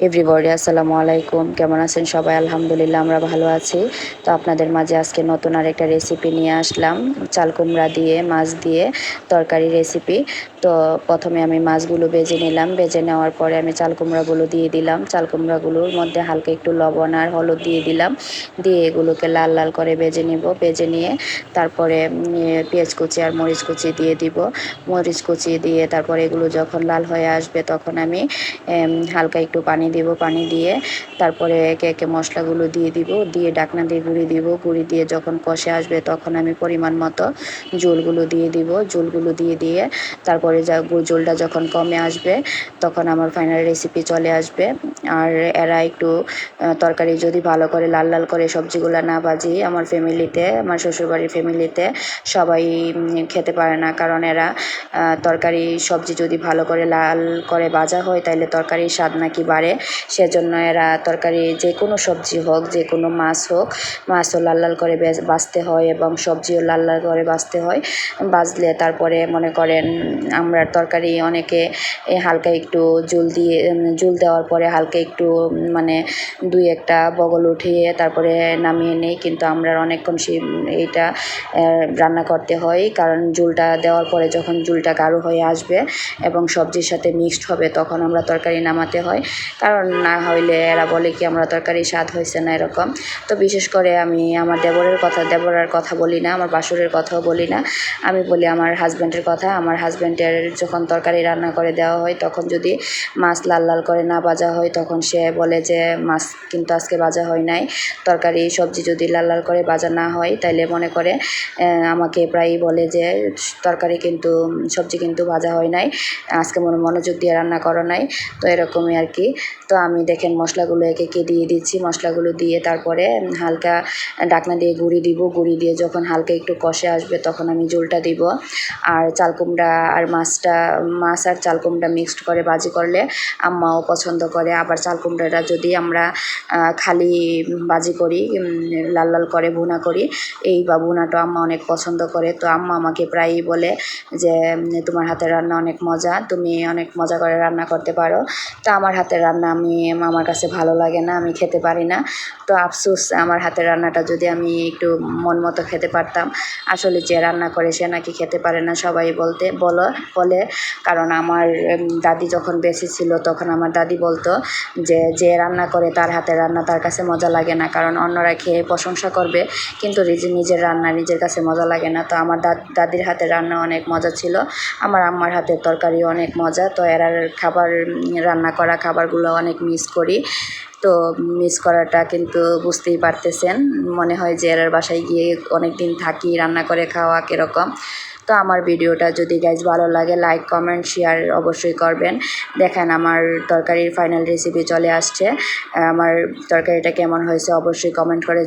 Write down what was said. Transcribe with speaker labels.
Speaker 1: Everybody আসসালামু আলাইকুম, কেমন আছেন সবাই? আলহামদুলিল্লাহ আমরা ভালো আছি। তো আপনাদের মাঝে আজকে নতুন আরেকটা রেসিপি নিয়ে আসলাম, চাল কুমড়া দিয়ে মাছ দিয়ে তরকারি রেসিপি। তো প্রথমে আমি মাছগুলো ভেজে নিলাম, ভেজে নেওয়ার পরে আমি চাল কুমড়াগুলো দিয়ে দিলাম। চাল কুমড়াগুলোর মধ্যে হালকা একটু লবণ আর হলুদ দিয়ে দিলাম, দিয়ে এগুলোকে লাল লাল করে ভেজে নিব। ভেজে নিয়ে তারপরে পেঁয়াজ কুচি আর মরিচ কুচি দিয়ে দিব। মরিচ কুচি দিয়ে তারপরে এগুলো যখন লাল হয়ে আসবে তখন আমি হালকা একটু পানি দিব। পানি দিয়ে তারপরে একে একে মশলাগুলো দিয়ে দিব, দিয়ে ঢাকনা দিয়ে গুঁড়ি দিব। গুঁড়ি দিয়ে যখন কষে আসবে তখন আমি পরিমাণ মতো ঝোলগুলো দিয়ে দিব। ঝোলগুলো দিয়ে তারপরে ঝোলটা যখন কমে আসবে তখন আমার ফাইনাল রেসিপি চলে আসবে। আর এরা একটু তরকারি যদি ভালো করে লাল লাল করে সবজিগুলো না ভাজি, আমার ফ্যামিলিতে, আমার শ্বশুরবাড়ির ফ্যামিলিতে সবাই খেতে পারে না, কারণ এরা তরকারি সবজি যদি ভালো করে লাল করে ভাজা হয় তাহলে তরকারির স্বাদ নাকি বাড়ে। সেজন্য এরা তরকারি যে কোনো সবজি হোক, যে কোনো মাছ হোক, মাছও লাল লাল করে ভাজতে হয় এবং সবজিও লাল লাল করে ভাজতে হয়। ভাজলে তারপরে মনে করেন আমরা তরকারি অনেকে হালকা একটু জল দেওয়ার পরে হালকা একটু মানে দুই একটা বগল উঠিয়ে তারপরে নামিয়ে নেই, কিন্তু আমরা অনেকক্ষণ এইটা রান্না করতে হয়, কারণ ঝোলটা দেওয়ার পরে যখন ঝোলটা গাঢ় হয়ে আসবে এবং সবজির সাথে মিক্সড হবে তখন আমরা তরকারি নামাতে হয়, কারণ না হইলে এরা বলে কি আমরা তরকারি স্বাদ হয়েছে না এরকম। তো বিশেষ করে আমি আমার দেবরের কথা বলি না, আমার বাসুরের কথাও বলি না, আমি বলি আমার হাজব্যান্ডের কথা। আমার হাজব্যান্ডের যখন তরকারি রান্না করে দেওয়া হয় তখন যদি মাছ লাল লাল করে না ভাজা হয় তখন সে বলে যে মাছ কিন্তু আজকে ভাজা হয় নাই। তরকারি সবজি যদি লাল লাল করে ভাজা না হয় তাইলে মনে করে আমাকে প্রায়ই বলে যে তরকারি কিন্তু সবজি কিন্তু ভাজা হয় নাই, আজকে মনোযোগ দিয়ে রান্না করো নাই। তো এরকমই আর কি। তো আমি দেখেন মশলাগুলো একে একে দিয়ে দিচ্ছি। মশলাগুলো দিয়ে তারপরে হালকা ঢাকনা দিয়ে গুঁড়ি দিব। গুঁড়ি দিয়ে যখন হালকা একটু কষে আসবে তখন আমি ঝোলটা দিব। আর চাল কুমড়া আর মাছ আর চাল কুমড়া মিক্সড করে ভাজি করলে আম্মাও পছন্দ করে। আবার চাল কুমড়াটা যদি আমরা খালি ভাজি করি, লাল লাল করে ভুনা করি, এই বা ভুনাটা আম্মা অনেক পছন্দ করে। তো আম্মা আমাকে প্রায়ই বলে যে তোমার হাতের রান্না অনেক মজা, তুমি অনেক মজা করে রান্না করতে পারো। তো আমার হাতের রান্না আমার কাছে ভালো লাগে না, আমি খেতে পারি না। তো আফসোস, আমার হাতের রান্নাটা যদি আমি একটু মন মতো খেতে পারতাম। আসলে যে রান্না করে সে নাকি খেতে পারে না, সবাই বলে। কারণ আমার দাদি যখন বেঁচে ছিল তখন আমার দাদি বলতো যে যে রান্না করে তার হাতের রান্না তার কাছে মজা লাগে না, কারণ অন্যরা খেয়ে প্রশংসা করবে কিন্তু নিজের রান্না নিজের কাছে মজা লাগে না। তো আমার দাদির হাতের রান্না অনেক মজা ছিল, আমার আম্মার হাতের তরকারি অনেক মজা। তো এরার রান্না করা খাবারগুলো অনেক মিস করি। তো মিস করাটা কিন্তু বুঝতেই পারতেছেন, মনে হয় যে এরার বাসায় গিয়ে অনেক দিন থাকি, রান্না করে খাওয়া কীরকম। তো আমার ভিডিওটা যদি গাইজ ভালো লাগে লাইক কমেন্ট শেয়ার অবশ্যই করবেন। দেখেন আমার তরকারির ফাইনাল রেসিপি চলে আসছে। আমার তরকারিটা কেমন হয়েছে অবশ্যই কমেন্ট করে